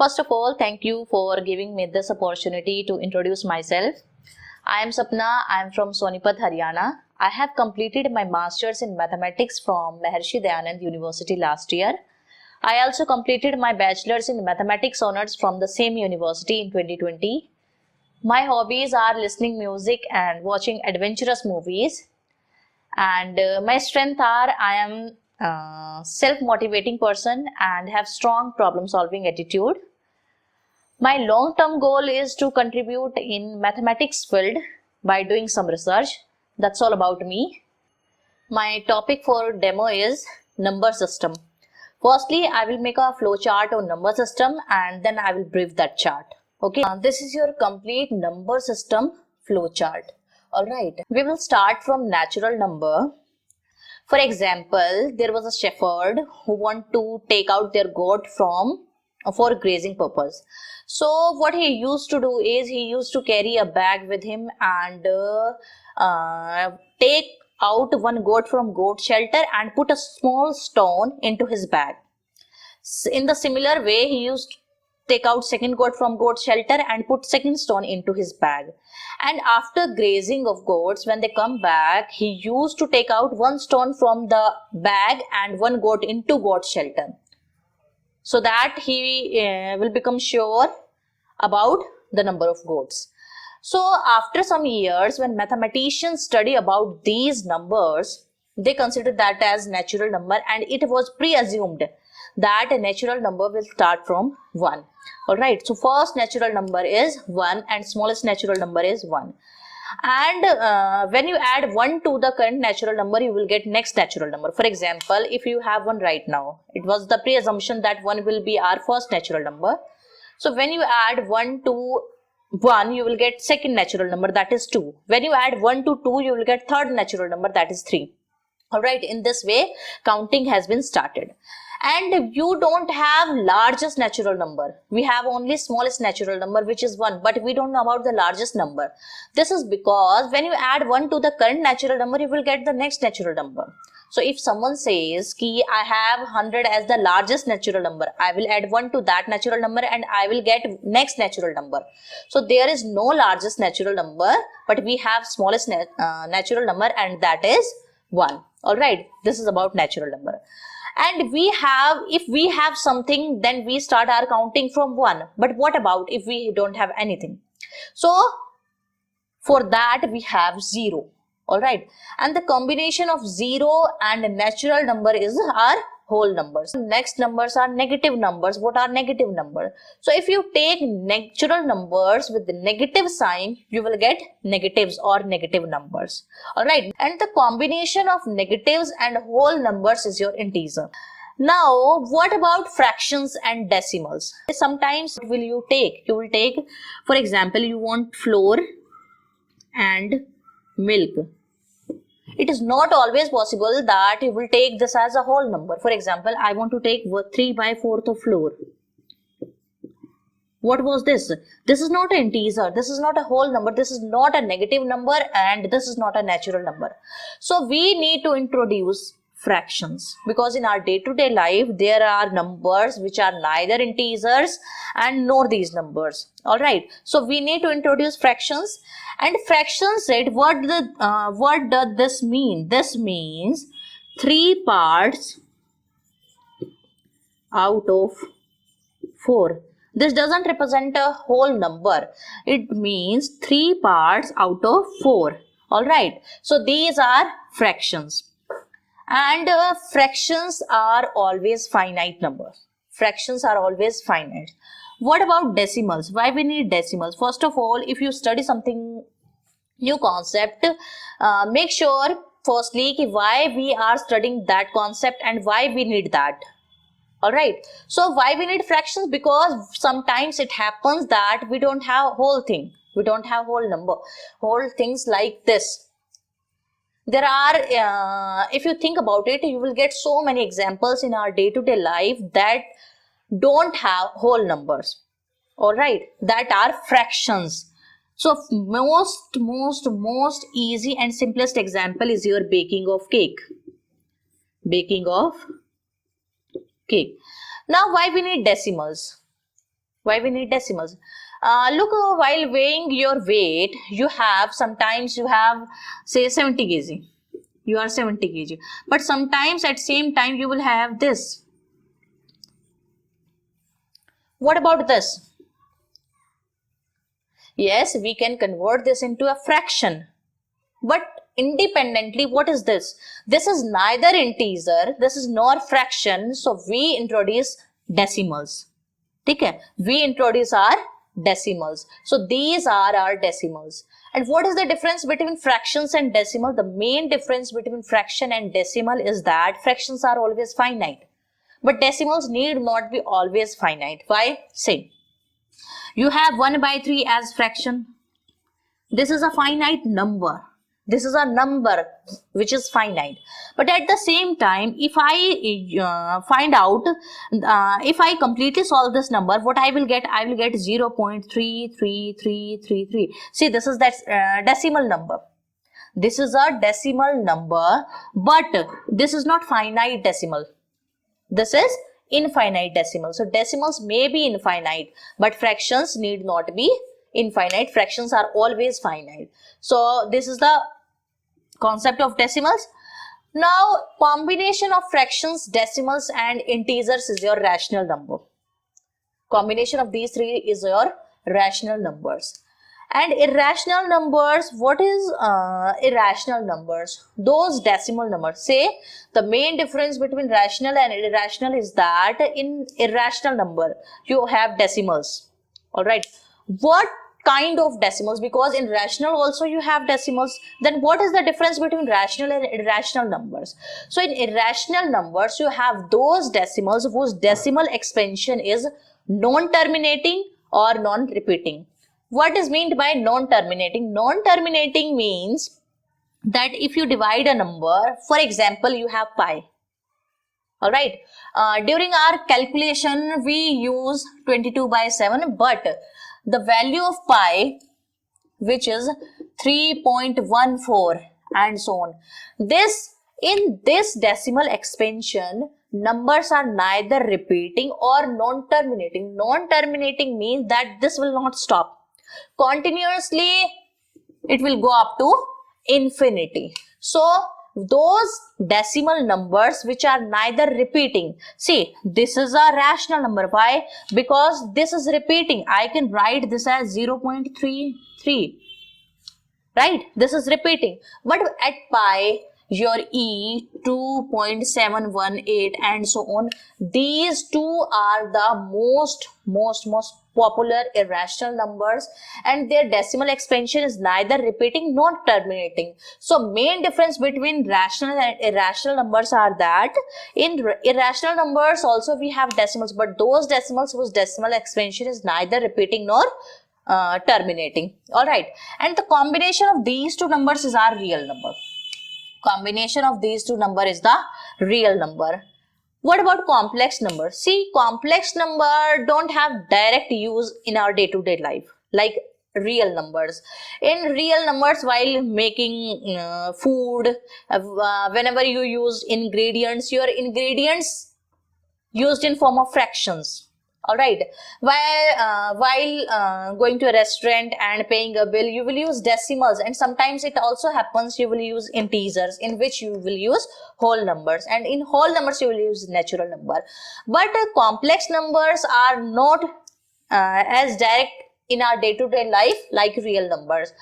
First of all, thank you for giving me this opportunity to introduce myself. I am Sapna. I am from Sonipat, Haryana. I have completed my Masters in Mathematics from Maharshi Dayanand University last year. I also completed my Bachelor's in Mathematics Honors from the same university in 2020. My hobbies are listening music and watching adventurous movies. And my strengths are I am self-motivating person and have strong problem-solving attitude. My long-term goal is to contribute in mathematics field by doing some research. That's all about me. My topic for demo is number system. Firstly, I will make a flow chart on number system and then I will brief that chart. Okay, this is your complete number system flow chart. Alright, we will start from natural number. For example, there was a shepherd who want to take out their goat for grazing purpose. So what he used to do is he used to carry a bag with him and take out one goat from goat shelter and put a small stone into his bag. In the similar way, he used to take out second goat from goat shelter and put second stone into his bag. And after grazing of goats, when they come back, he used to take out one stone from the bag and one goat into goat shelter, so that he will become sure about the number of goats. So after some years, when mathematicians study about these numbers, they consider that as natural number, and it was pre-assumed that a natural number will start from 1. Alright, so first natural number is 1 and smallest natural number is 1. And when you add 1 to the current natural number, you will get next natural number. For example, if you have 1 right now, it was the pre-assumption that 1 will be our first natural number. So when you add 1 to 1, you will get second natural number, that is 2. When you add 1 to 2, you will get third natural number, that is 3. Alright, in this way, counting has been started. And you don't have largest natural number. We have only smallest natural number, which is 1, but we don't know about the largest number. This is because when you add 1 to the current natural number, you will get the next natural number. So if someone says ki I have 100 as the largest natural number, I will add 1 to that natural number and I will get next natural number. So there is no largest natural number, but we have smallest natural number, and that is 1. Alright, this is about natural number. And if we have something, then we start our counting from 1. But what about if we don't have anything? So for that we have 0. Alright, and the combination of 0 and natural number is our whole numbers. Next numbers are negative numbers. What are negative numbers? So if you take natural numbers with the negative sign, you will get negatives or negative numbers. Alright, and the combination of negatives and whole numbers is your integer. Now, what about fractions and decimals? Sometimes what will you take? You will take, for example, you want flour and milk. It is not always possible that you will take this as a whole number. For example, I want to take 3/4 of flour. What was this? This is not an integer. This is not a whole number. This is not a negative number, and this is not a natural number. So we need to introduce fractions, because in our day-to-day life there are numbers which are neither integers and nor these numbers. All right, so we need to introduce fractions. And fractions said, what does this mean? This means 3 parts out of 4. This doesn't represent a whole number. It means 3 parts out of 4. All right, so these are fractions. And fractions are always finite numbers. Fractions are always finite. What about decimals? Why we need decimals? First of all, if you study something new concept, make sure firstly why we are studying that concept and why we need that. Alright, so why we need fractions? Because sometimes it happens that we don't have whole thing. We don't have whole number. Whole things like this. There are, if you think about it, you will get so many examples in our day-to-day life that don't have whole numbers. Alright, that are fractions. So most easy and simplest example is your baking of cake. Baking of cake. Now why we need decimals? Why we need decimals? Look, while weighing your weight, sometimes you have say 70 kg. You are 70 kg. But sometimes at same time you will have this. What about this? Yes, we can convert this into a fraction. But independently, what is this? This is neither integer, this is nor fraction. So we introduce decimals. Okay, we introduce our decimals. So these are our decimals. And what is the difference between fractions and decimal? The main difference between fraction and decimal is that fractions are always finite, but decimals need not be always finite. Why? Say, you have 1/3 as fraction. This is a finite number. This is a number which is finite. But at the same time, if I find out, if I completely solve this number, what I will get? I will get 0.33333. See, this is that decimal number. This is a decimal number, but this is not finite decimal. This is infinite decimal. So decimals may be infinite, but fractions need not be infinite. Fractions are always finite. So this is the concept of decimals. Now, combination of fractions, decimals and integers is your rational number. Combination of these three is your rational numbers. And irrational numbers, what is irrational numbers? Those decimal numbers. Say, the main difference between rational and irrational is that in irrational number, you have decimals. Alright. What kind of decimals? Because in rational also you have decimals. Then what is the difference between rational and irrational numbers? So in irrational numbers, you have those decimals whose decimal expansion is non-terminating or non-repeating. What is meant by non-terminating? Non-terminating means that if you divide a number, for example, you have pi. Alright. During our calculation, we use 22/7, but the value of pi, which is 3.14 and so on. In this decimal expansion, numbers are neither repeating or non-terminating. Non-terminating means that this will not stop. Continuously, it will go up to infinity. So, those decimal numbers which are neither repeating. See, this is a rational number. Why? Because this is repeating. I can write this as 0.33. Right? This is repeating. But at pi, your E, 2.718 and so on. These two are the most popular irrational numbers, and their decimal expansion is neither repeating nor terminating. So main difference between rational and irrational numbers are that in irrational numbers also we have decimals, but those decimals whose decimal expansion is neither repeating nor terminating. Alright, and the combination of these two numbers is our real number. Combination of these two number is the real number. What about complex number? See, complex number don't have direct use in our day-to-day life like real numbers. In real numbers, while making food, whenever you use ingredients, your ingredients used in form of fractions. Alright, while going to a restaurant and paying a bill, you will use decimals, and sometimes it also happens you will use integers, in which you will use whole numbers, and in whole numbers you will use natural number. But complex numbers are not as direct in our day-to-day life like real numbers.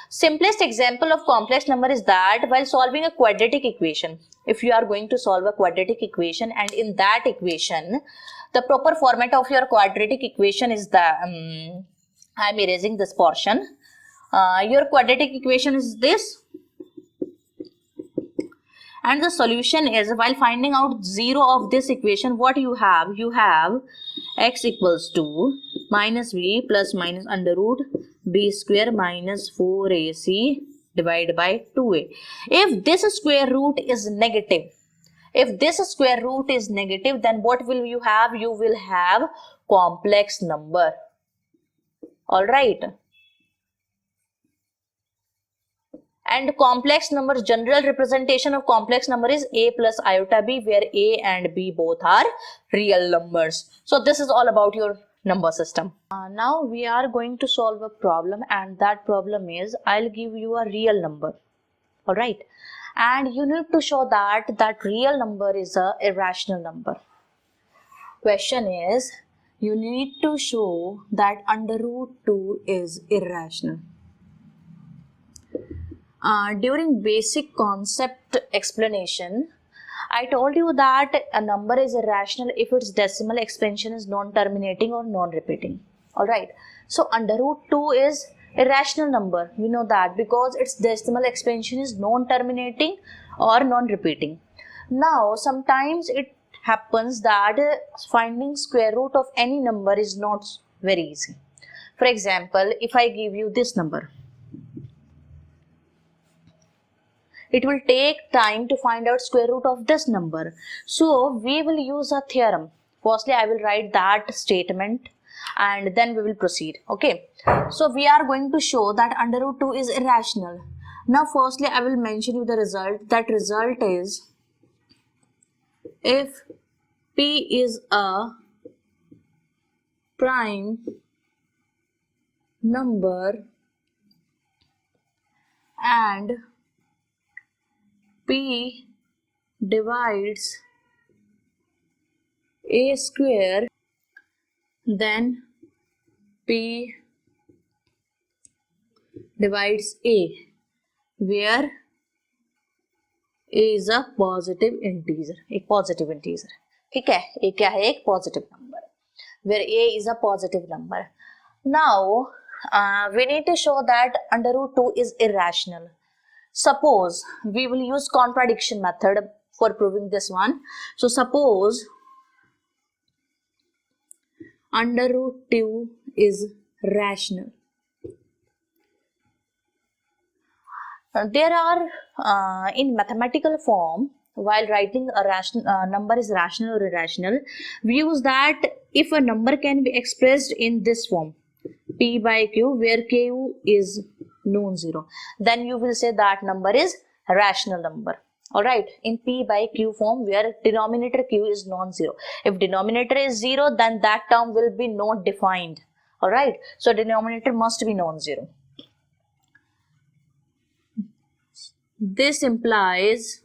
Simplest example of complex number is that while solving a quadratic equation, if you are going to solve a quadratic equation, and in that equation, the proper format of your quadratic equation is the, I am erasing this portion. Your quadratic equation is this. And the solution is, while finding out 0 of this equation, what you have? You have x equals to minus b plus minus under root b square minus 4ac divided by 2a. If this square root is negative, then what will you have? You will have complex number. Alright. And complex number, general representation of complex number is a plus iota b, where a and b both are real numbers. So this is all about your number system. Now we are going to solve a problem, and that problem is I'll give you a real number. All right, and you need to show that that real number is a irrational number. Question is, you need to show that under root 2 is irrational. During basic concept explanation, I told you that a number is irrational if its decimal expansion is non-terminating or non-repeating. Alright, so under root 2 is irrational number. We know that because its decimal expansion is non-terminating or non-repeating. Now, sometimes it happens that finding square root of any number is not very easy. For example, if I give you this number, it will take time to find out square root of this number. So we will use a theorem. Firstly, I will write that statement and then we will proceed. Okay. So we are going to show that under root 2 is irrational. Now firstly, I will mention you the result. That result is if P is a prime number and P divides a square, then P divides a, where a is a positive integer, एक positive integer. ठीक है, a क्या है, एक positive number, where a is a positive number. Now we need to show that under root 2 is irrational. Suppose we will use contradiction method for proving this one. So suppose under root 2 is rational. There are in mathematical form, while writing a rational number is rational or irrational, we use that if a number can be expressed in this form, P by Q, where Q is non-zero, then you will say that number is a rational number. Alright, in P by Q form where denominator Q is non-zero. If denominator is 0, then that term will be not defined. Alright, so denominator must be non-zero. This implies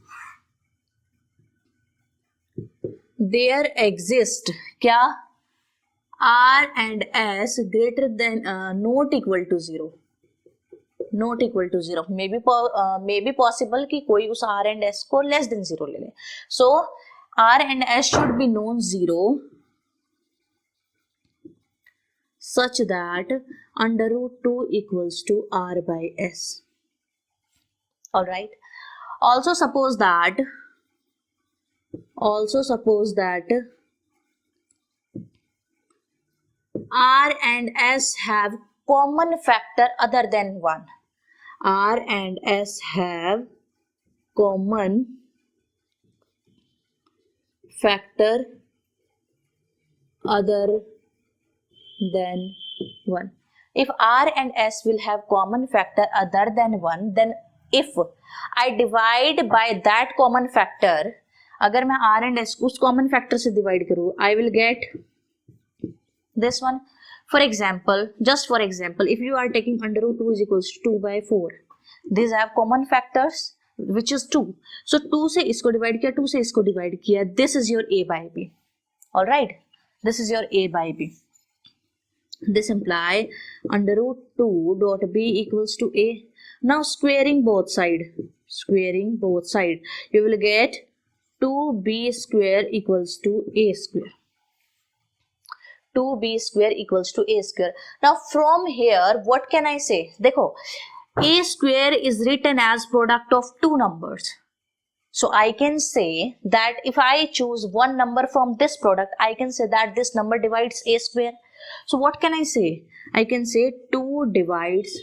there exist क्या R and S greater than not equal to 0. Not equal to 0. May be possible कि कोई उस R and S को less than 0 ले ले. So R and S should be non-zero such that under root 2 equals to R by S. Alright. Also suppose that R and S have common factor other than 1. R and S have common factor other than 1. If R and S will have common factor other than 1, then if I divide by that common factor, अगर मैं R and S को उस common factor से divide करूँ, I will get this one. For example, just for example, if you are taking under root 2 is equals to 2 by 4, these have common factors which is 2. So 2 से इसको divide किया, 2 से इसको divide किया. This is your A by B. Alright, this is your A by B. This imply under root 2 dot B equals to A. Now squaring both side, you will get 2B square equals to A square. 2B square equals to A square. Now from here, what can I say? देखो, A square is written as product of two numbers. So I can say that if I choose one number from this product, I can say that this number divides A square. So what can I say? I can say 2 divides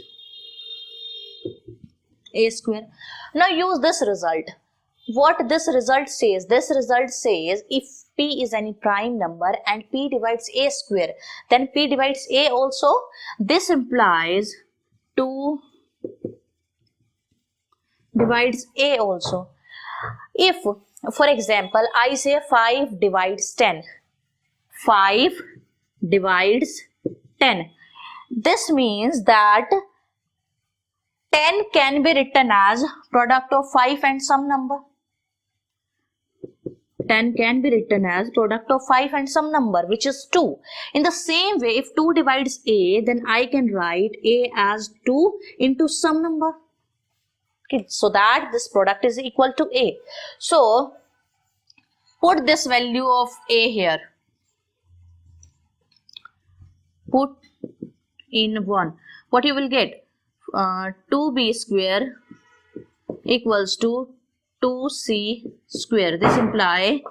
A square. Now use this result. What this result says? This result says if P is any prime number and P divides A square, then P divides A also. This implies 2 divides A also. If, for example, I say 5 divides 10. 5 divides 10. This means that 10 can be written as product of 5 and some number. 10 can be written as product of 5 and some number, which is 2. In the same way, if 2 divides a, then I can write a as 2 into some number. Okay, so that this product is equal to a. So, put this value of a here. Put in 1. What you will get? 2b square equals to 2c square. This imply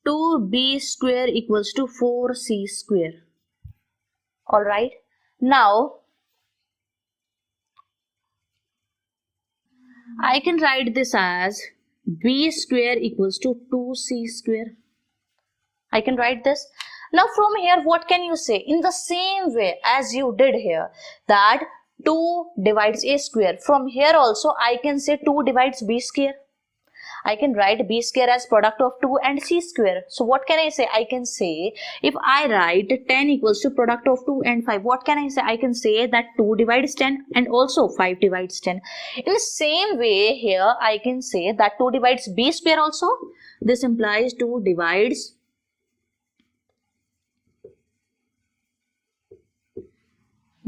2b square equals to 4c square. Alright. Now, I can write this as b square equals to 2c square. I can write this. Now from here, what can you say? In the same way as you did here, that 2 divides a square. From here also, I can say 2 divides b square. I can write b square as product of 2 and c square. So what can I say? I can say, if I write 10 equals to product of 2 and 5, what can I say? I can say that 2 divides 10 and also 5 divides 10. In the same way here, I can say that 2 divides b square also. This implies 2 divides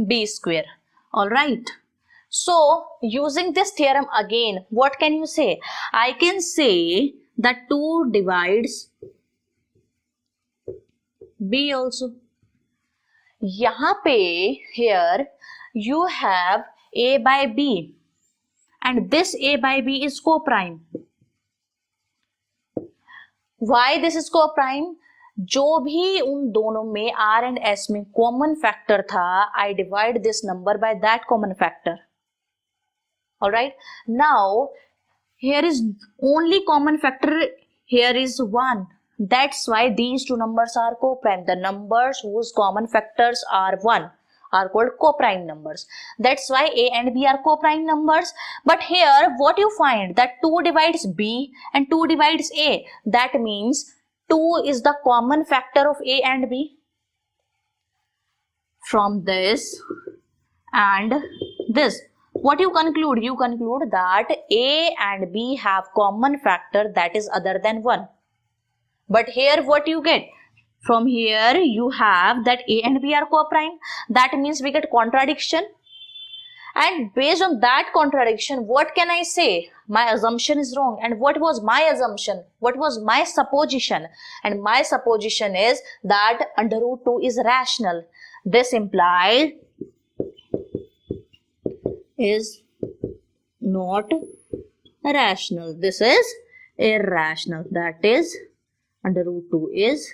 b square. Alright. So, using this theorem again, what can you say? I can say that 2 divides b also. यहाँ पे, here, you have a by b. And this a by b is co-prime. Why this is co-prime? जो भी उन दोनों में r and s में common factor था, I divide this number by that common factor. Alright. Now, here is only common factor, here is 1. That's why these two numbers are co-prime. The numbers whose common factors are 1 are called co-prime numbers. That's why a and b are co-prime numbers. But here, what you find? That 2 divides b and 2 divides a. That means 2 is the common factor of a and b. From this and this, what you conclude? You conclude that a and b have common factor that is other than 1. But here what you get? From here you have that a and b are co-prime. That means we get contradiction. And based on that contradiction, what can I say? My assumption is wrong. And what was my assumption? What was my supposition? And my supposition is that under root 2 is rational. This implies is not rational. This is irrational. That is under root 2 is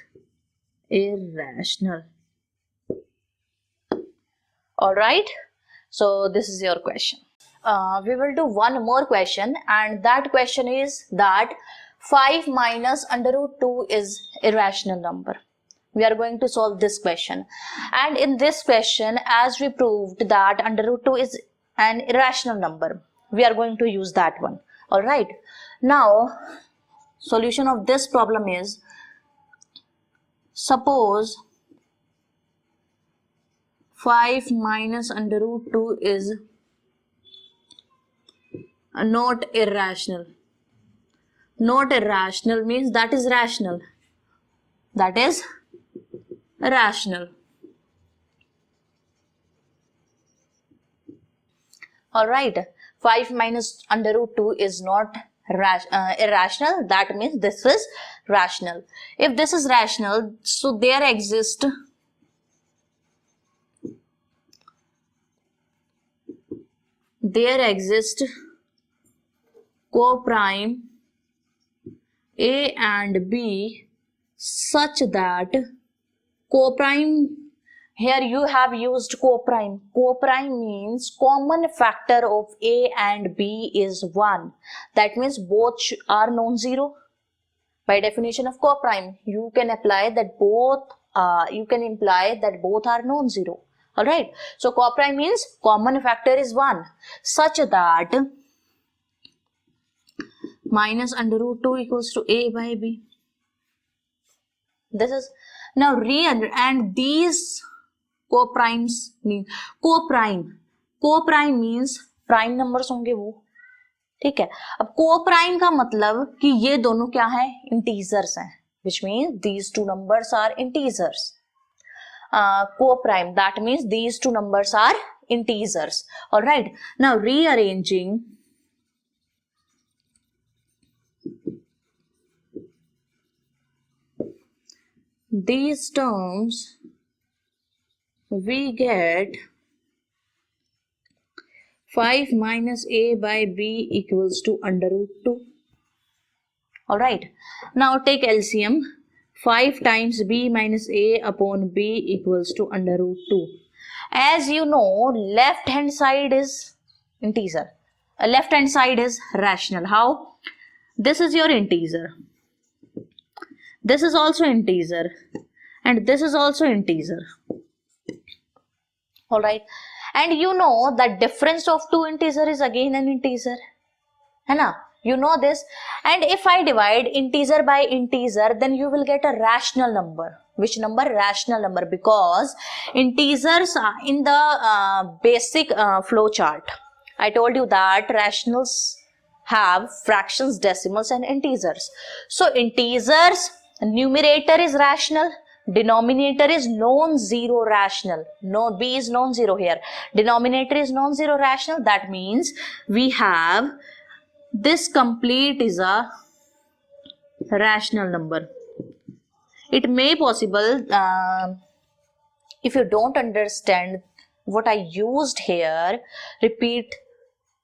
irrational. Alright. So this is your question. We will do one more question, and that question is that 5 minus under root 2 is irrational number. We are going to solve this question. And in this question, as we proved that under root 2 is an irrational number, we are going to use that one. Alright. Now, solution of this problem is, suppose 5 minus under root 2 is not irrational. Not irrational means that is rational. That is rational. Alright. 5 minus under root 2 is not irrational. That means this is rational. If this is rational, so there exists co-prime a and b such that co-prime, here you have used co-prime. Co-prime means common factor of a and b is 1. That means both are non-zero. By definition of co-prime, you can apply that both imply that both are non-zero. Alright. So co-prime means common factor is 1 such that minus under root 2 equals to a by b. This is now real, and these co-primes mean co-prime means prime numbers होंगे वो, ठीक है। अब co-prime का मतलब कि ये दोनों क्या है, इंटीजर्स हैं, which means these two numbers are integers. Co-prime, that means these two numbers are integers. All right, now rearranging these terms, we get 5 minus a by b equals to under root 2. All right, now take LCM. 5 times b minus a upon b equals to under root 2. As you know, left hand side is integer, left hand side is rational. How? This is your integer, this is also integer, and this is also integer. All right, and you know that difference of two integer is again an integer, है ना? You know this. And if I divide integer by integer, then you will get a rational number. Which number? Rational number, because integers are in the basic flow chart. I told you that rationals have fractions, decimals, and integers. So integers, numerator is rational, denominator is non-zero rational. No, b is non-zero here. Denominator is non-zero rational. That means we have this complete is a rational number. It may possible, if you don't understand what I used here, repeat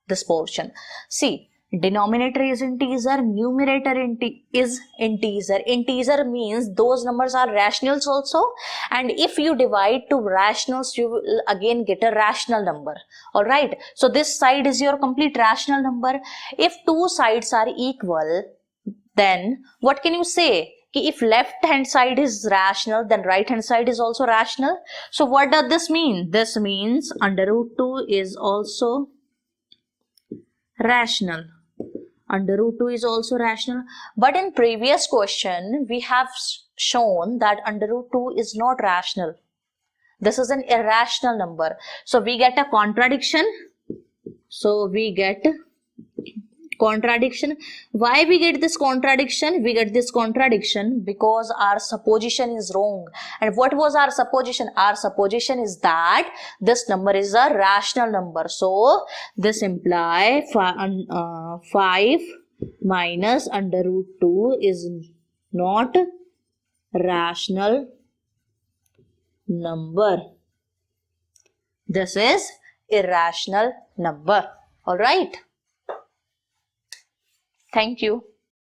this portion. See, denominator is integer, numerator is integer. Integer means those numbers are rationals also, and if you divide two rationals, you will again get a rational number. All right, so this side is your complete rational number. If two sides are equal, then what can you say? If left hand side is rational, then right hand side is also rational. So what does this mean? This means under root 2 is also rational. Under root 2 is also rational. But in previous question, we have shown that under root 2 is not rational. This is an irrational number. So we get a contradiction. Why we get this contradiction? We get this contradiction because our supposition is wrong. And what was our supposition? Our supposition is that this number is a rational number. So this implies 5 minus under root 2 is not rational number. This is irrational number. All right. Thank you.